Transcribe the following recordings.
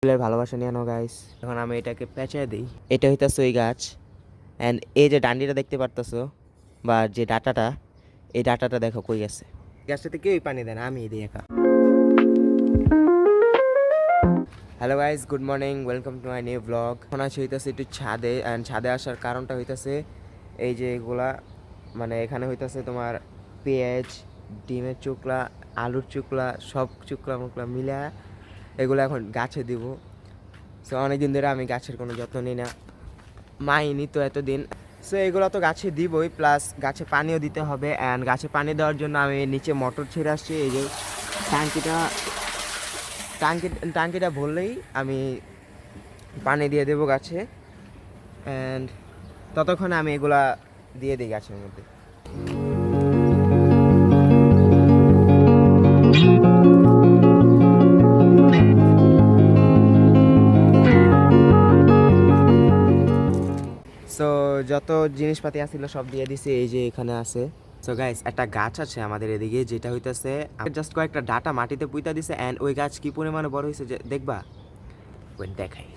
ফুলের ভালোবাসা নিয়ে নাও গাইস। এখন আমি এটাকে পেঁচায় দিই। এটা হইতাছে ওই গাছ। অ্যান্ড এই যে ডান্ডিটা দেখতে পারতেছো বা যে ডাটাটা, এই ডাটাটা দেখো কই গেছে। গাছটাতে কেউই পানি দেয় না, আমি দিই একা। Hello guys, good morning, welcome to my new blog. এখন আছি হইতেছে একটু ছাদে। অ্যান্ড ছাদে আসার কারণটা হইতেছে এই যে এগুলা, মানে এখানে হইতেছে তোমার পেঁয়াজ, ডিমের চুকলা, আলুর চুকলা, সব চুকলা মুকলা মিলা এগুলো এখন গাছে দিব। সো অনেকদিন ধরে আমি গাছের কোনো যত্ন নিই না, মাইনি তো এতদিন। সো এগুলো তো গাছে দিবই, প্লাস গাছে পানিও দিতে হবে। অ্যান্ড গাছে পানি দেওয়ার জন্য আমি নিচে মোটর ছেড়ে আসছি। এই যে ট্যাঙ্কিটা টাঙ্কিটা ভরলেই আমি পানি দিয়ে দেবো গাছে। অ্যান্ড ততক্ষণে আমি এগুলা দিয়ে দিই গাছের মধ্যে। সো যত জিনিসপাতি আছিল সব দিয়ে দিছি, এই যে এখানে আছে। সো গাইস, একটা গাছ আছে আমাদের এদিকে, যেটা হইতেছে জাস্ট কয়েকটা ডাটা মাটিতে পুঁতা দিছে। অ্যান্ড ওই গাছ কি পরিমাণে বড় হয়েছে যে দেখবা, ওই দেখাই।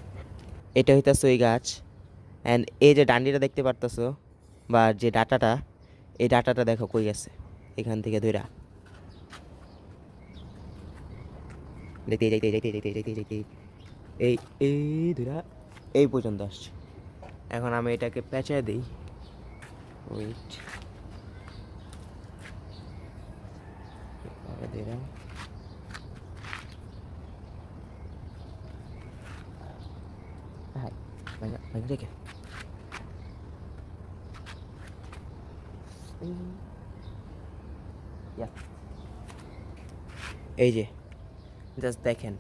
এটা হইতেছে ওই গাছ। অ্যান্ড এই যে ডান্ডিটা দেখতে পারতেছো বা যে ডাটাটা, এই ডাটাটা দেখো কই গেছে। এখান থেকে ধইরা দেখতে দেখতে দেখতে দেখতে দেখতে দেখতে এই এই ধইরা এই পর্যন্ত আসছে। এখন আমি এটাকে পেঁচায় দিই। ওয়েট, দিলাম। হ্যাঁ, দেখে এই যে জাস্ট দেখেন,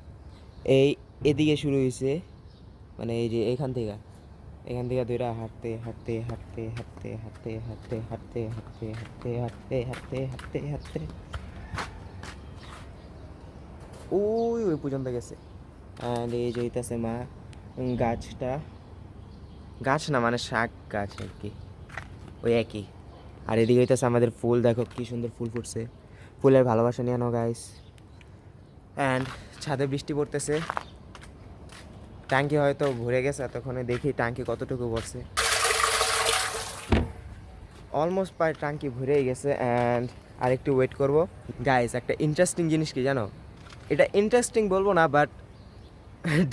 এই এদিকে শুরু হয়েছে, মানে এই যে এখান থেকে ধরে হাঁটতে হাঁটতে হাঁটতে হাঁটতে হাঁটতে হাঁটতে হাঁটতে হাঁটতে হাঁটতে হাঁটতে হাঁটতে হাঁটতে হাঁটতে ওই ওই পর্যন্ত গেছে। অ্যান্ড এই যে হইতাছে মা গাছটা, গাছ না মানে শাক গাছ আর কি, ওই একই। আর এদিকে হইতাছে আমাদের ফুল, দেখো কি সুন্দর ফুল ফুটছে। ফুলের ভালোবাসা নিয়ে নাও গাইস। অ্যান্ড ছাদে বৃষ্টি পড়তেছে, ট্যাঙ্কি হয়তো ভরে গেছে। এতক্ষণে দেখি ট্যাঙ্কি কতটুকু ভরছে। অলমোস্ট প্রায় ট্যাঙ্কি ভরেই গেছে। অ্যান্ড আরেকটু ওয়েট করব গাইস। একটা ইন্টারেস্টিং জিনিস কি জানো, এটা ইন্টারেস্টিং বলবো না, বাট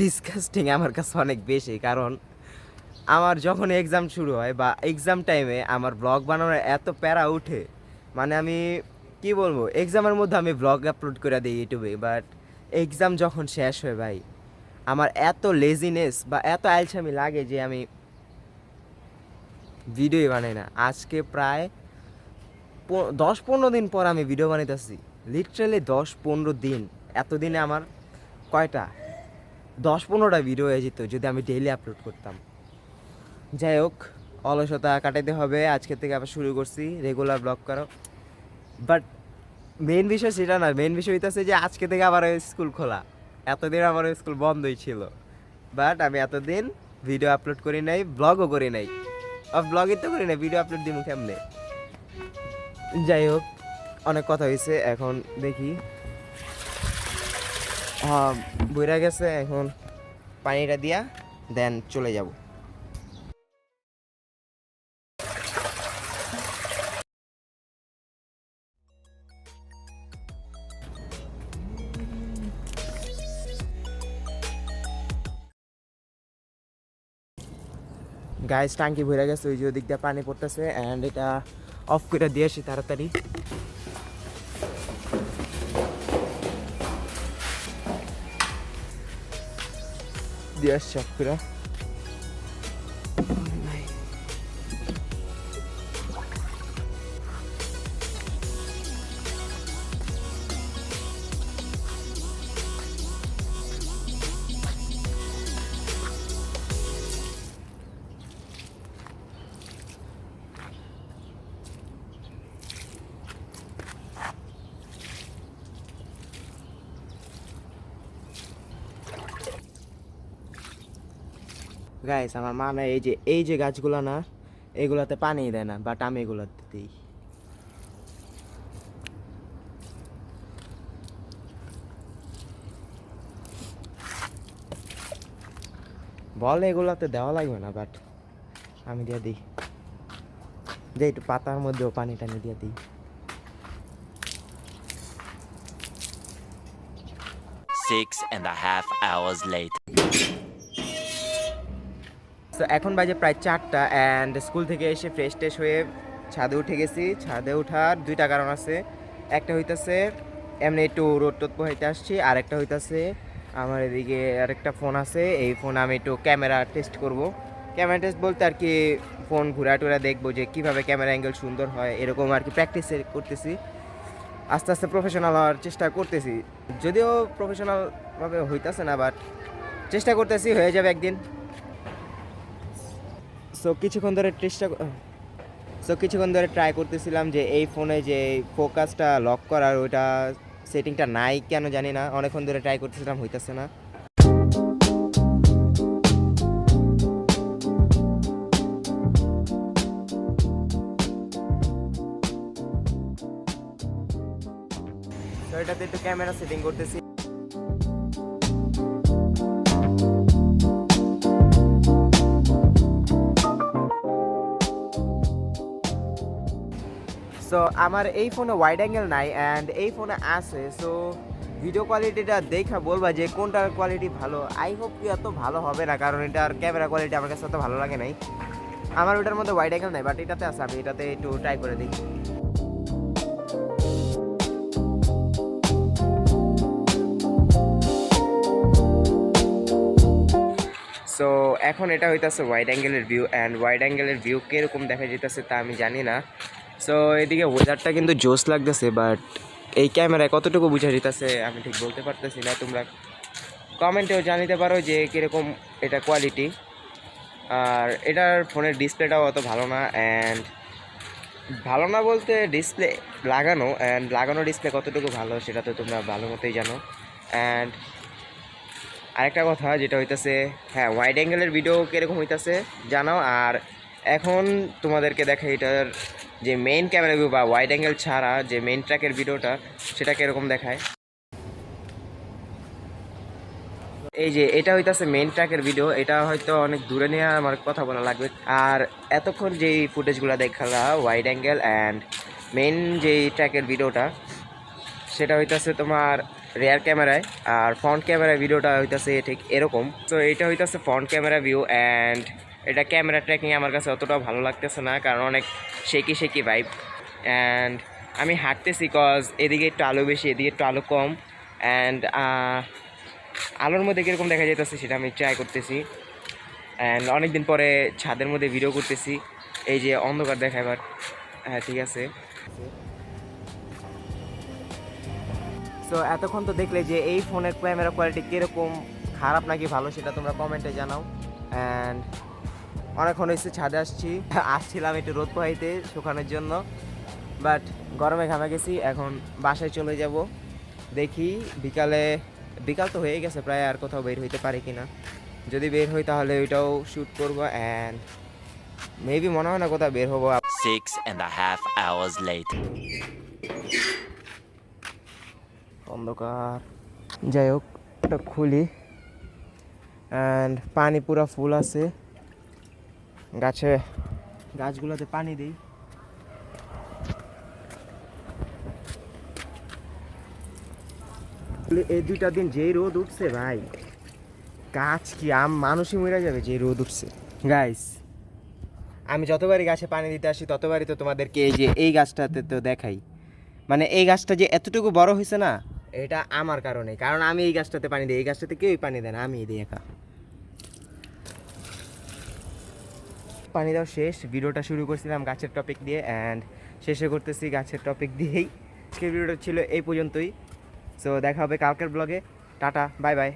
ডিসকাস্টিং আমার কাছে অনেক বেশি। কারণ আমার যখন এক্সাম শুরু হয় বা এক্সাম টাইমে আমার ব্লগ বানানোর এত প্যারা উঠে, মানে আমি কি বলবো, এক্সামের মধ্যে আমি ব্লগ আপলোড করে দিই ইউটিউবে, বাট এক্সাম যখন শেষ হয় ভাই, আমার এত লেজিনেস বা এত আলসামি লাগে যে আমি ভিডিওই বানাই না। আজকে প্রায় 10-15 দিন পর আমি ভিডিও বানাইতেছি, লিটারালি 10-15 দিন। এতদিনে আমার কয়টা 10-15টা ভিডিও হয়ে যেত যদি আমি ডেইলি আপলোড করতাম। যাই হোক, অলসতা কাটাইতে হবে, আজকে থেকে আবার শুরু করছি রেগুলার ব্লগ করো। বাট মেন বিষয় সেটা না, মেন বিষয় হইতেছে যে আজকে থেকে আবার স্কুল খোলা। এতদিন আমার স্কুল বন্ধই ছিল, বাট আমি এতদিন ভিডিও আপলোড করি নাই, ব্লগও করি নাই। ব্লগই তো করি না, ভিডিও আপলোড দিব কেমনে? যাই হোক, অনেক কথা হয়েছে, এখন দেখি। হ্যাঁ, বইরা গেছে, এখন পানিটা দিয়া দেন চলে যাব। গাইস, টাঙ্কি ভরে গেছে, ওই যে ওদিক দিয়ে পানি পড়তেছে। অ্যান্ড এটা অফ করে দিয়ে আসি তাড়াতাড়ি। দিয়ে আসছি অফ করে। গাইস, আমার মা না এই যে গাছগুলো না, এগুলাতে পানি দেয় না, বাট আমি এগুলাতে দিই। বলে এগুলোতে দেওয়া লাগবে না, বাট আমি দিয়ে দিই, যে একটু পাতার মধ্যেও পানি টানি দিয়ে দিই। 6.5 hours later. তো এখন বাজে প্রায় 4টা, অ্যান্ড স্কুল থেকে এসে ফ্রেশ ট্রেশ হয়ে ছাদে উঠে গেছি। ছাদে ওঠার দুইটা কারণ আছে। একটা হইতাছে এমনি একটু রোদ টোদ পোহাইতে আসছি, আর একটা হইতাছে আমার এদিকে আরেকটা ফোন আছে, এই ফোন আমি একটু ক্যামেরা টেস্ট করব। ক্যামেরা টেস্ট বলতে আর কি ফোন ঘুরা টুরা দেখবো যে কীভাবে ক্যামেরা অ্যাঙ্গেল সুন্দর হয়, এরকম আর কি প্র্যাকটিস করতেছি। আস্তে আস্তে প্রফেশনাল হওয়ার চেষ্টা করতেছি, যদিও প্রফেশনালভাবে হইতাছে না, বাট চেষ্টা করতেছি, হয়ে যাবে একদিন। সো কিছুক্ষণ ধরে ট্রাই করতেছিলাম যে এই ফোনে যে ফোকাসটা লক করার ওইটা সেটিংটা নাই কেন জানি না, অনেকক্ষণ ধরে ট্রাই করতেছিলাম, হইতেছে না। তো এটাতে একটু ক্যামেরা সেটিং করতেছি। সো আমার এই ফোনে ওয়াইড অ্যাঙ্গেল নাই, অ্যান্ড এই ফোনে আছে। সো ভিডিও কোয়ালিটিটা দেখা বলবা যে কোনটার কোয়ালিটি ভালো। আই হোপ কি এত ভালো হবে না, কারণ এটার ক্যামেরা কোয়ালিটি আমার কাছে অত ভালো লাগে নাই। আমার ওটার মধ্যে ওয়াইড অ্যাঙ্গেল নাই, বাট এটাতে আছে, আমি এটাতে একটু ট্রাই করে দিই। সো এখন এটা হইতাছে ওয়াইড অ্যাঙ্গেলের ভিউ, অ্যান্ড ওয়াইড অ্যাঙ্গেলের ভিউ কীরকম দেখা যেতেছে তা আমি জানি না। সো এদিকে ওয়েদারটা কিন্তু জোস লাগতেছে, বাট এই ক্যামেরায় কতটুকু বোঝা যেতেছে আমি ঠিক বলতে পারতেছি না। তোমরা কমেন্টেও জানিতে পারো যে কীরকম এটা কোয়ালিটি। আর এটার ফোনের ডিসপ্লেটাও অত ভালো না, অ্যান্ড ভালো না বলতে ডিসপ্লে লাগানো ডিসপ্লে কতটুকু ভালো সেটা তো তোমরা ভালো মতোই জানো। অ্যান্ড আরেকটা কথা যেটা হইতাছে, হ্যাঁ, ওয়াইড অ্যাঙ্গেলের ভিডিও কীরকম হইতাছে জানাও। আর এখন তোমাদেরকে দেখা এটার যে মেইন ক্যামেরা ভিউ বা ওয়াইড অ্যাঙ্গেল ছাড়া যে মেইন ট্র্যাকের ভিডিওটা সেটা কীরকম দেখায়। এই যে এটা হইতাছে মেইন ট্র্যাকের ভিডিও, এটা হয়তো অনেক দূরে নিয়ে আমার কথা বলা লাগবে। আর এতক্ষণ যেই ফুটেজগুলো দেখালা ওয়াইড অ্যাঙ্গেল অ্যান্ড মেইন যেই ট্র্যাকের ভিডিওটা সেটা হইতাছে তোমার রেয়ার ক্যামেরায়, আর ফ্রন্ট ক্যামেরা ভিডিওটা হইতাছে ঠিক এরকম। তো এটা হইতাছে ফ্রন্ট ক্যামেরা ভিউ, অ্যান্ড এটা ক্যামেরা ট্র্যাকিং আমার কাছে অতটাও ভালো লাগতেছে না, কারণ অনেক শেকি ভাইব। অ্যান্ড আমি হাঁটতেছি কজ এদিকে একটু আলো বেশি, এদিকে একটু আলো কম, অ্যান্ড আলোর মধ্যে কীরকম দেখা যেতেছে সেটা আমি ট্রাই করতেছি। অ্যান্ড অনেকদিন পরে ছাদের মধ্যে ভিডিও করতেছি, এই যে অন্ধকার দেখা এবার। হ্যাঁ, ঠিক আছে। সো এতক্ষণ তো দেখলে যে এই ফোনের ক্যামেরা কোয়ালিটি কীরকম, খারাপ নাকি ভালো সেটা তোমরা কমেন্টে জানাও। অ্যান্ড অনেকক্ষণ হয়েছে ছাদে আসছিলাম একটু রোদ পোহাইতে শুকানোর জন্য, বাট গরমে ঘামে গেছি। এখন বাসায় চলে যাব, দেখি বিকাল তো হয়ে গেছে প্রায়, আর কোথাও বের হইতে পারি কিনা। যদি বের হই তাহলে ওইটাও শ্যুট করবো, অ্যান্ড মেবি মনে হয় না কোথাও বের হবো। 6.5 hours later. অন্ধকার, যাই হোক ওটা খুলি। অ্যান্ড পানি পুরা ফুল আছে, গাছগুলোতে পানি দিই। এই 2টা দিন যেই রোদ উঠছে ভাই, গাছ কি মানুষই মরে যাবে যে রোদ উঠছে। গাইস, আমি যতবারই গাছে পানি দিতে আসি ততবারই তো তোমাদেরকে এই যে এই গাছটাতে তো দেখাই, মানে এই গাছটা যে এতটুকু বড় হয়েছে না, এটা আমার কারণে, কারণ আমি এই গাছটাতে পানি দিই। এই গাছটাতে কেউই পানি দেয় না, আমি দিই একা। পানি দেওয়া শেষ, ভিডিওটা শুরু করছিলাম গাছের টপিক দিয়ে, অ্যান্ড শেষে করতেছি গাছের টপিক দিয়েই। আজকের ভিডিওটা ছিল এই পর্যন্তই। সো দেখা হবে কালকের ব্লগে। Tata, bye bye.